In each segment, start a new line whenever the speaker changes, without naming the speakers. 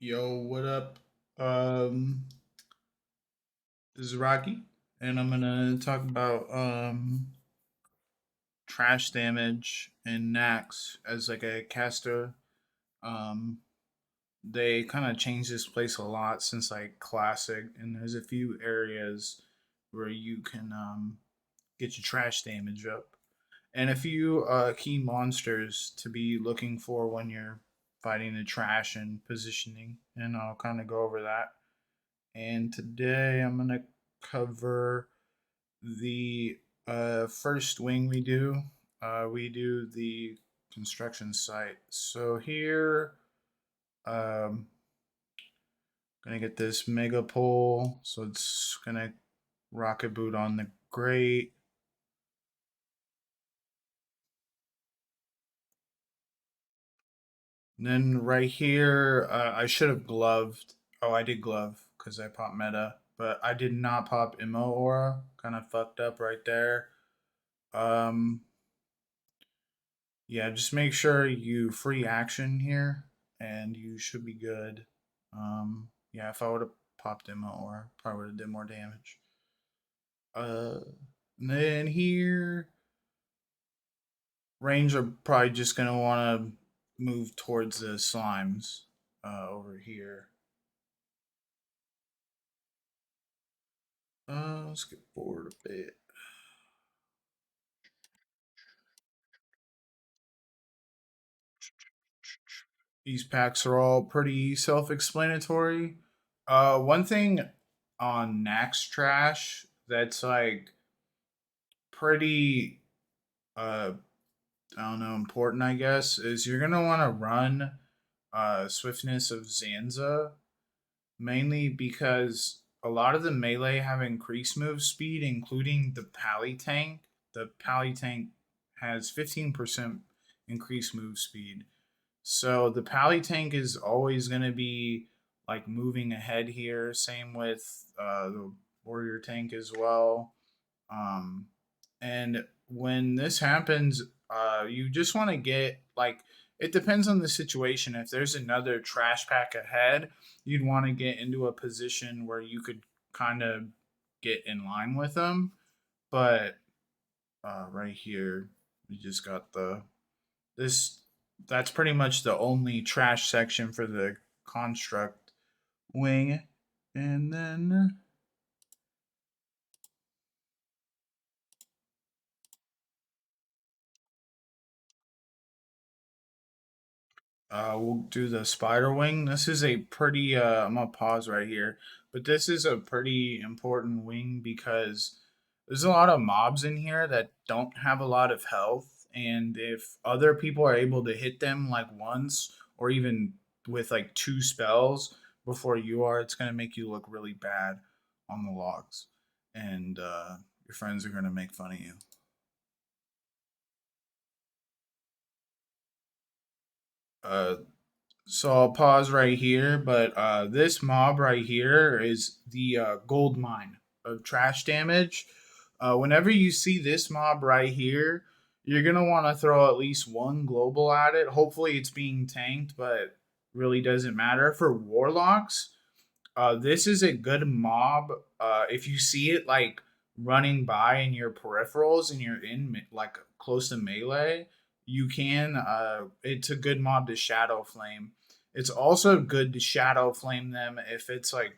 Yo, what up? Um, this is Rocky, and I'm gonna talk about trash damage and Naxx as like a caster. Um, they kind of changed this place a lot since like Classic, and there's a few areas where you can get your trash damage up, and a few key monsters to be looking for when you're fighting the trash and positioning, and I'll kind of go over that. And today I'm gonna cover the first wing we do. We do the construction site. So here, um, gonna get this mega pole. So it's gonna rocket boot on the grate. And then right here, I should have gloved. Oh, I did glove because I popped meta, but I did not pop Immo aura. Kind of fucked up right there. Um, Yeah, just make sure you free action here, and you should be good. Yeah, if I would have popped him or probably would have did more damage. Uh, and then here, range are probably just gonna want to move towards the slimes. Over here. Let's get forward a bit. These packs are all pretty self-explanatory. One thing on Nax Trash that's like pretty I don't know, important I guess, is you're gonna want to run swiftness of Zanza, mainly because a lot of the melee have increased move speed, including the Pally tank. The Pally tank has 15% increased move speed. So the Pally tank is always gonna be like moving ahead here. Same with the warrior tank as well. Um, and when this happens, you just want to get like it depends on the situation. If there's another trash pack ahead, you'd want to get into a position where you could kind of get in line with them. But right here, we just got the this. That's pretty much the only trash section for the construct wing, and then we'll do the spider wing. This is a pretty. I'm gonna pause right here, but this is a pretty important wing because there's a lot of mobs in here that don't have a lot of health, and if other people are able to hit them like once or even with like two spells before you are, it's gonna make you look really bad on the logs, and your friends are gonna make fun of you. Uh, So I'll pause right here, but this mob right here is the gold mine of trash damage. Whenever you see this mob right here, you're gonna want to throw at least one global at it. Hopefully, it's being tanked, but really doesn't matter for warlocks. This is a good mob. If you see it like running by in your peripherals and you're in like close to melee, you can. It's a good mob to shadow flame. It's also good to shadow flame them if it's like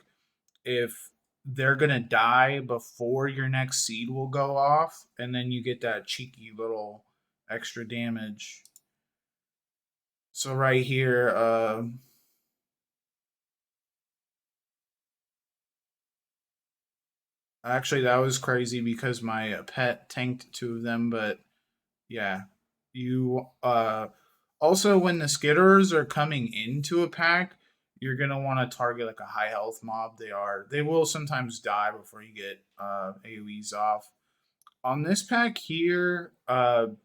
if they're gonna die before your next seed will go off, and then you get that cheeky little extra damage. So right here, actually that was crazy because my pet tanked two of them, but yeah. You also when the skitters are coming into a pack, you're gonna want to target like a high health mob. They will sometimes die before you get AoEs off. On this pack here, the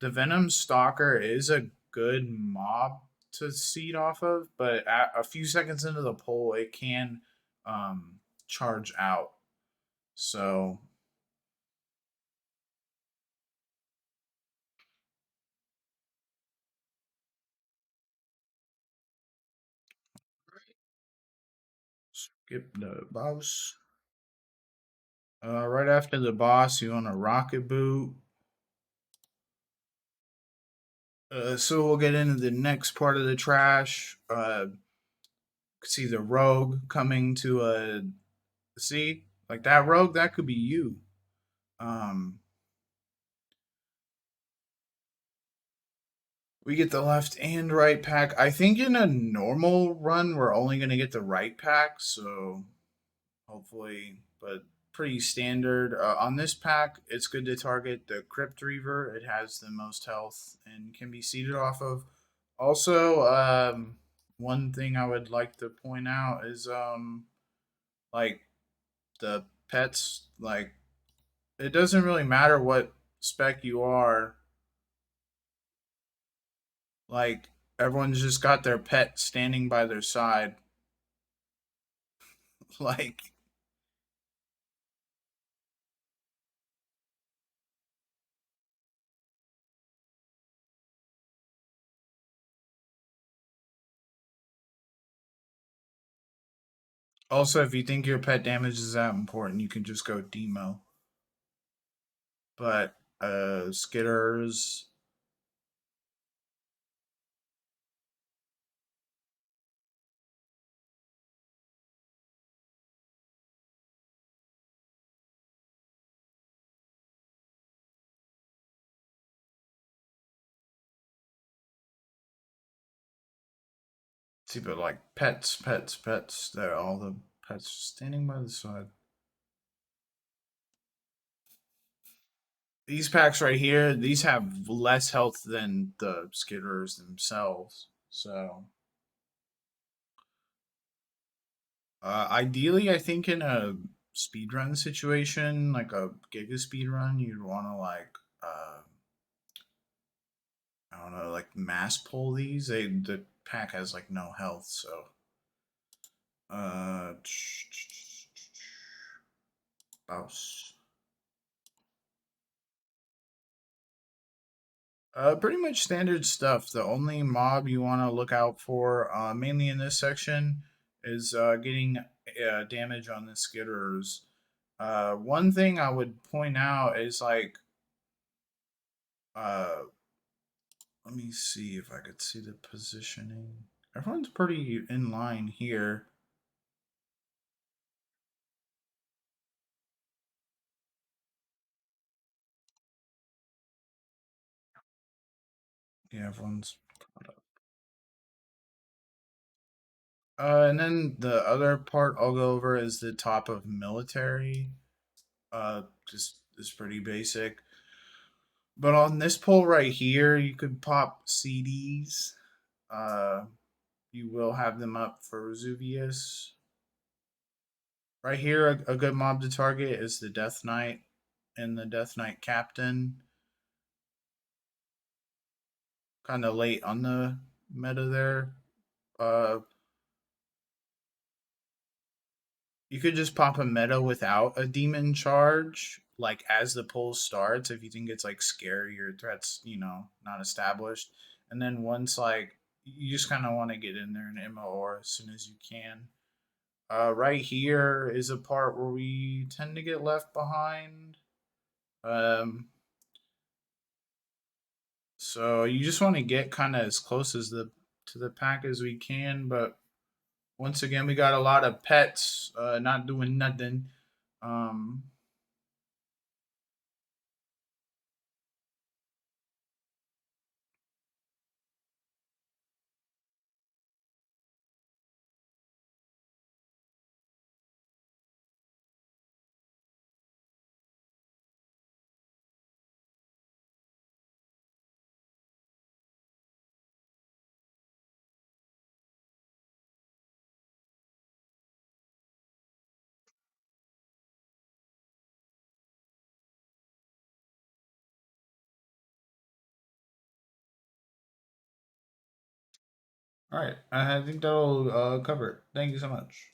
Venom Stalker is a good mob to seed off of, but a few seconds into the pull, it can charge out. So Skip the boss. Right after the boss, you want a rocket boot. So we'll get into the next part of the trash. See the rogue coming to a see like that rogue that could be you. Um, we get the left and right pack. I think in a normal run we're only gonna get the right pack, so hopefully, but pretty standard. On this pack, it's good to target the Crypt Reaver. It has the most health and can be seeded off of. Also, one thing I would like to point out is like the pets. Like it doesn't really matter what spec you are. Like everyone's just got their pet standing by their side. Like also, if you think your pet damage is that important, you can just go demo. But skitters. See, but like pets. They're all the pets standing by the side. These packs right here, these have less health than the skitters themselves. So, ideally, I think in a speedrun situation, like a giga speedrun, you'd want to I don't know, like mass pull these. The pack has like no health, so uh, mouse. Pretty much standard stuff. The only mob you want to look out for, mainly in this section, is getting damage on the skitters. One thing I would point out is like, uh, let me see if I could see the positioning. Everyone's pretty in line here. Yeah, everyone's. And then the other part I'll go over is the top of military. Just is pretty basic. But on this poll right here, you could pop CDs. Uh, you will have them up for Zuvius. Right here, a good mob to target is the Death Knight and the Death Knight Captain. Kind of late on the meta there. Uh, you could just pop a meta without a demon charge, like as the pull starts, if you think it's like scary or threats, not established. And then once like you just kind of want to get in there and MOR as soon as you can. Right here is a part where we tend to get left behind. Um, so you just want to get kind of as close as the to the pack as we can, but once again, we got a lot of pets not doing nothing. Um, all right, I think that'll cover it. Thank you so much.